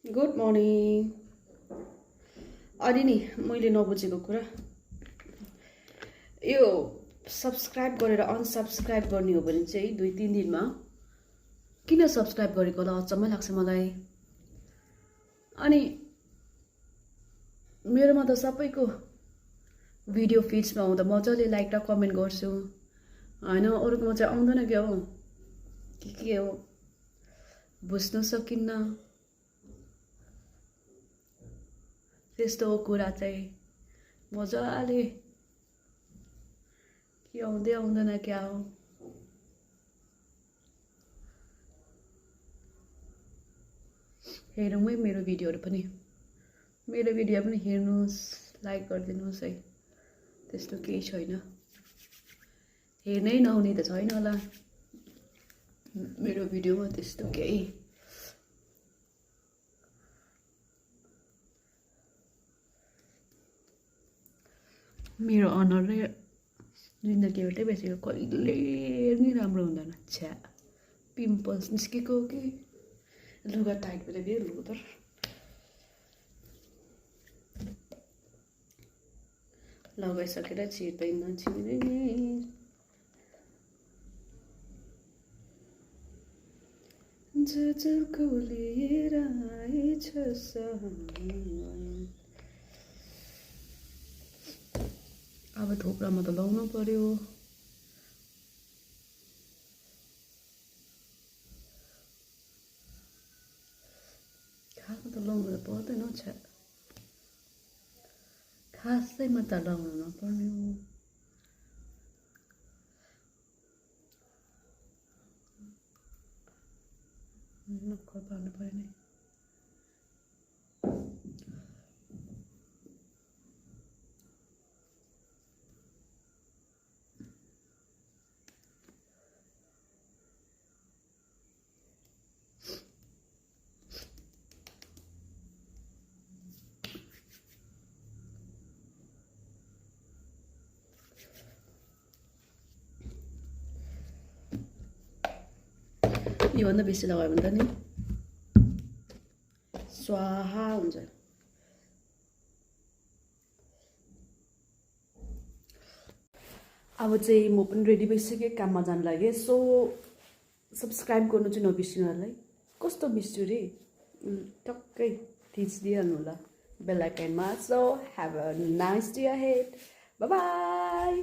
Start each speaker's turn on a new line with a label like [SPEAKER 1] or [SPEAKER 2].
[SPEAKER 1] Good morning. अनि नि मैले नबुझेको कुरा यो सब्सक्राइब गरेर अनसब्सक्राइब गर्ने हो भने चाहिँ 2-3 दिनमा किन सब्सक्राइब गरेको होला अचम्मै लाग्छ मलाई। अनि मेरोमा त सबैको भिडियो फिड्समा आउँदा मजाले लाइक र कमेन्ट गर्छु हैन, अरूकोमा चाहिँ आउँदैन क्या हो, के हो बुझ्नु सकिन्न। त्यस्तो कुरा चाहिँ मजाले के आउँदै आउँदैन क्या हो। हेरौँ है मेरो भिडियोहरू पनि हेर्नुहोस्, लाइक गरिदिनुहोस् है। त्यस्तो केही छैन, हेर्नै नहुने त छैन होला मेरो भिडियोमा त्यस्तो केही। मेरो अनुहार र जिन्दगी एउटै बेसीको कहिले नि राम्रो हुँदैन। छ्या, पिम्पल्स निस्केको हो कि लुगा टाइट गरेर लुगा त लगाइसकेर छिर्दै नछिर्ने। जजको लिएर आएछ अब थोप्रामा त लाउनु पर्यो। खासमा त लाउनु त पर्दैन। छ्या, खासैमा त लाउनु नपर्ने हो। नक्कल पार्नु पर्यो नि। योभन्दा बेसी लगायो भने त नि स्वाहा हुन्छ। अब चाहिँ म पनि रेडी भइसकेँ काममा जानु लागि। सो सब्सक्राइब गर्नु चाहिँ नबिर्सिनु होला है। कस्तो बिर्स्यो रे, टक्कै थिचिदिइहाल्नु होला बेल आइकनमा। So have a nice day ahead, bye by.